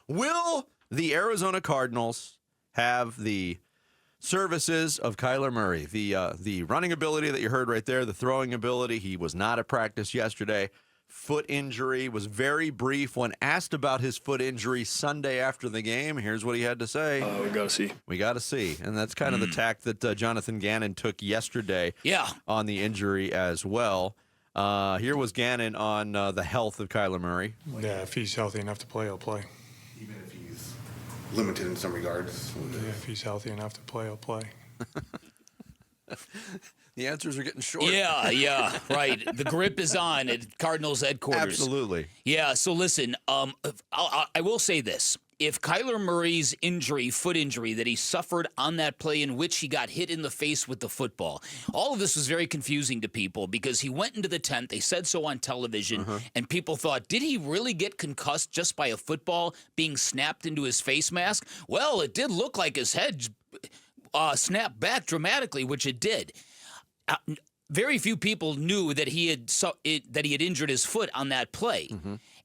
Will the Arizona Cardinals have the services of Kyler Murray? The running ability that you heard right there, the throwing ability. He was not at practice yesterday. Foot injury, was very brief. When asked about his foot injury Sunday after the game, here's what he had to say. We got to see. We got to see. And that's kind of the tack that Jonathan Gannon took yesterday on the injury as well. Here was Gannon on the health of Kyler Murray. Yeah, if he's healthy enough to play, he'll play. Even if he's limited in some regards. If he's healthy enough to play, he'll play. The answers are getting short. Yeah, right. The grip is on at Cardinals headquarters. Absolutely. Yeah, so listen, I will say this. If Kyler Murray's injury, foot injury, that he suffered on that play in which he got hit in the face with the football, all of this was very confusing to people because he went into the tent, they said so on television, and people thought, did he really get concussed just by a football being snapped into his face mask? Well, it did look like his head snapped back dramatically, which it did. Very few people knew that he had injured his foot on that play.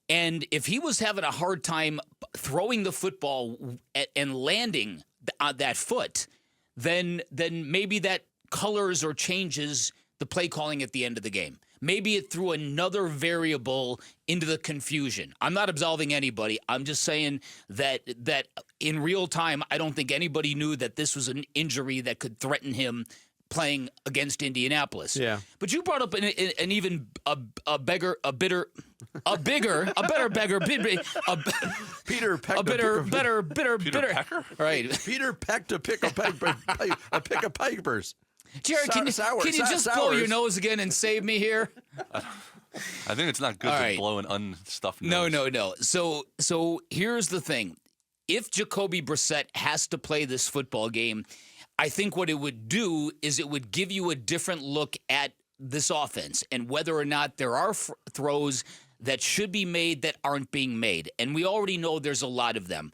And if he was having a hard time throwing the football and landing on that foot, then maybe that colors or changes the play calling at the end of the game. Maybe it threw another variable into the confusion. I'm not absolving anybody. I'm just saying that in real time, I don't think anybody knew that this was an injury that could threaten him playing against Indianapolis. Yeah. But you brought up an even better beggar. Peter Peck. Peter Pecker? Right. Peter Peck to pick a pick of pipers. Jared, can you just blow your nose again and save me here? I think it's not good to blow an unstuffed nose. No. So here's the thing. If Jacoby Brissett has to play this football game, I think what it would do is it would give you a different look at this offense and whether or not there are throws that should be made that aren't being made. And we already know there's a lot of them.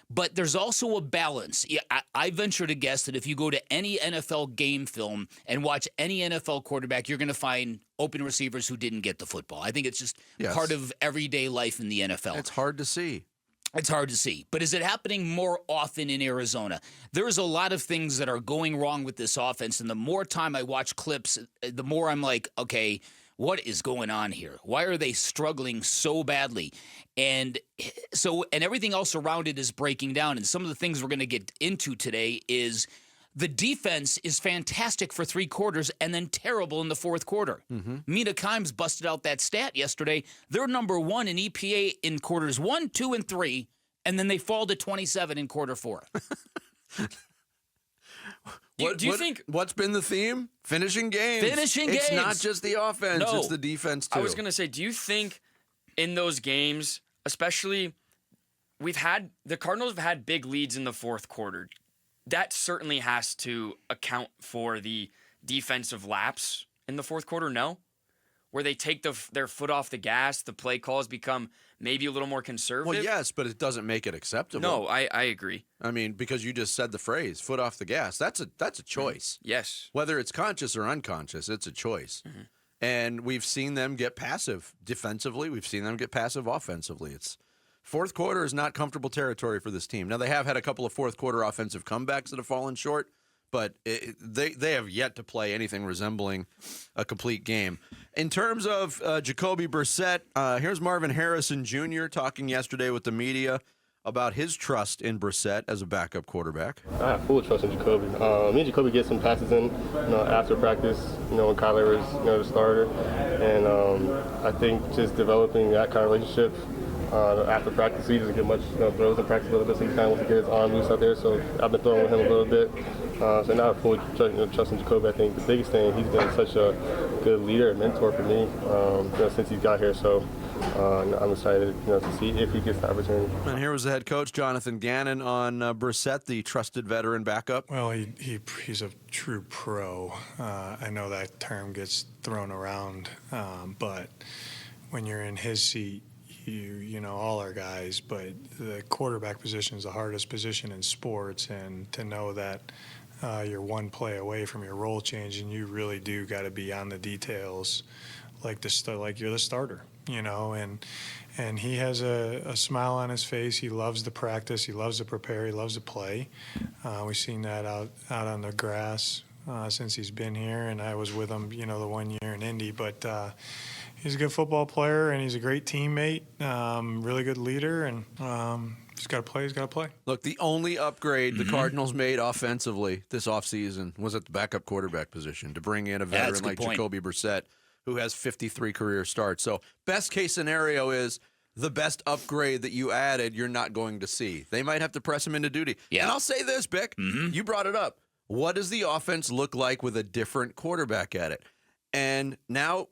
But there's also a balance. Yeah, I venture to guess that if you go to any NFL game film and watch any NFL quarterback, you're going to find open receivers who didn't get the football. I think it's just part of everyday life in the NFL. It's hard to see. It's hard to see. But is it happening more often in Arizona? There's a lot of things that are going wrong with this offense, and the more time I watch clips, the more I'm like, okay, what is going on here? Why are they struggling so badly? And everything else around it is breaking down. And some of the things we're going to get into today is the defense is fantastic for 3 quarters and then terrible in the fourth quarter. Mina Kimes busted out that stat yesterday. They're number 1 in EPA in quarters 1, 2, and 3, and then they fall to 27 in quarter 4. Do you think what's been the theme? Finishing games. It's not just the offense; it's the defense too. I was going to say, do you think in those games, especially, the Cardinals have had big leads in the fourth quarter. That certainly has to account for the defensive lapse in the fourth quarter. No, where they take their foot off the gas, the play calls become maybe a little more conservative. Well, yes, but it doesn't make it acceptable. No, I agree. I mean, because you just said the phrase "foot off the gas." That's a choice. Yes, whether it's conscious or unconscious, it's a choice. And we've seen them get passive defensively. We've seen them get passive offensively. It's fourth quarter is not comfortable territory for this team. Now, they have had a couple of fourth quarter offensive comebacks that have fallen short, but they have yet to play anything resembling a complete game. In terms of Jacoby Brissett, here's Marvin Harrison Jr. talking yesterday with the media about his trust in Brissett as a backup quarterback. I have full trust in Jacoby. Me and Jacoby get some passes in, after practice, when Kyler was, the starter. And I think just developing that kind of relationship after practice, he doesn't get much throws in practice a little bit, so he kind of wants to get his arm loose out there. So I've been throwing with him a little bit. So now I have full trust in Jacoby. I think the biggest thing, he's been such a good leader and mentor for me since he's got here. So I'm excited to see if he gets the opportunity. And here was the head coach, Jonathan Gannon, on Brissett, the trusted veteran backup. Well, he's a true pro. I know that term gets thrown around, but when you're in his seat, you know all our guys, but the quarterback position is the hardest position in sports, and to know that you're one play away from your role change, and you really do got to be on the details like you're the starter. and he has a smile on his face. He loves to practice. He loves to prepare. He loves to play. We've seen that out on the grass since he's been here, and I was with him, the 1 year in Indy. But he's a good football player, and he's a great teammate, really good leader, and he's got to play. He's got to play. Look, the only upgrade the Cardinals made offensively this offseason was at the backup quarterback position to bring in a veteran like Jacoby Brissett, who has 53 career starts. So best case scenario is the best upgrade that you added you're not going to see. They might have to press him into duty. Yeah. And I'll say this, Bick. You brought it up. What does the offense look like with a different quarterback at it? And now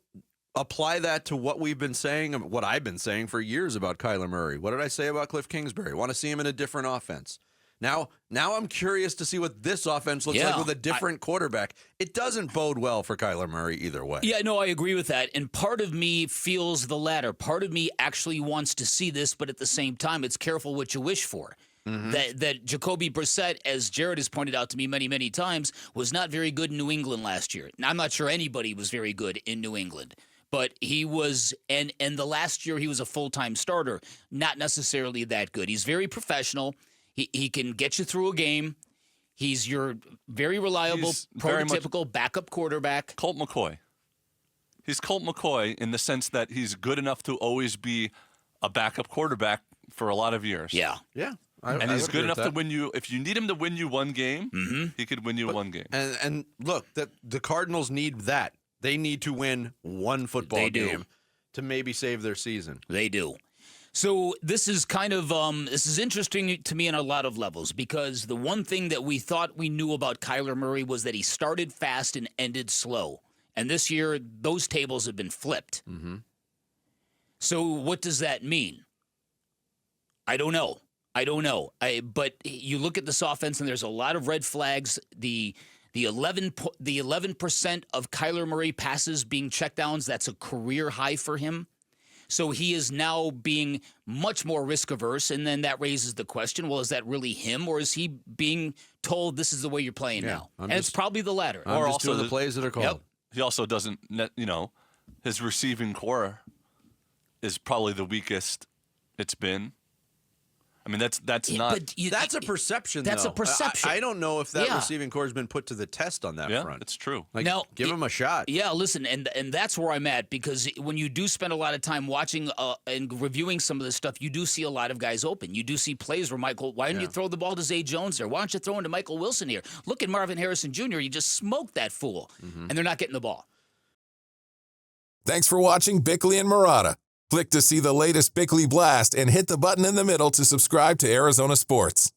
apply that to what we've been saying, what I've been saying for years about Kyler Murray. What did I say about Cliff Kingsbury? Want to see him in a different offense. Now I'm curious to see what this offense looks like with a different quarterback. It doesn't bode well for Kyler Murray either way. Yeah, no, I agree with that. And part of me feels the latter. Part of me actually wants to see this, but at the same time, it's careful what you wish for. That Jacoby Brissett, as Jared has pointed out to me many, many times, was not very good in New England last year. Now, I'm not sure anybody was very good in New England. But he was, and the last year he was a full-time starter, not necessarily that good. He's very professional. He can get you through a game. He's your very reliable, prototypical backup quarterback. Colt McCoy. He's Colt McCoy in the sense that he's good enough to always be a backup quarterback for a lot of years. Yeah. Yeah. And he's good enough to win you. If you need him to win you one game, he could win you one game. And look, the Cardinals need that. They need to win one football game to maybe save their season. They do. So this is kind of this is interesting to me on a lot of levels, because the one thing that we thought we knew about Kyler Murray was that he started fast and ended slow. And this year, those tables have been flipped. So what does that mean? I don't know. But you look at this offense, and there's a lot of red flags. The 11% of Kyler Murray passes being checkdowns, that's a career high for him. So he is now being much more risk averse, and then that raises the question, well, is that really him, or is he being told this is the way you're playing now? And it's probably the latter. Or also the plays that are called. He also doesn't, his receiving core is probably the weakest it's been. I mean, that's not. That's a perception. That's though. a perception. I don't know if that receiving core has been put to the test on that front. It's true. Now, give him a shot. Yeah, listen, and that's where I'm at, because when you do spend a lot of time watching and reviewing some of this stuff, you do see a lot of guys open. You do see plays where why didn't you throw the ball to Zay Jones there? Why don't you throw into Michael Wilson here? Look at Marvin Harrison Jr. You just smoked that fool, and they're not getting the ball. Thanks for watching Bickley and Marotta. Click to see the latest Bickley Blast and hit the button in the middle to subscribe to Arizona Sports.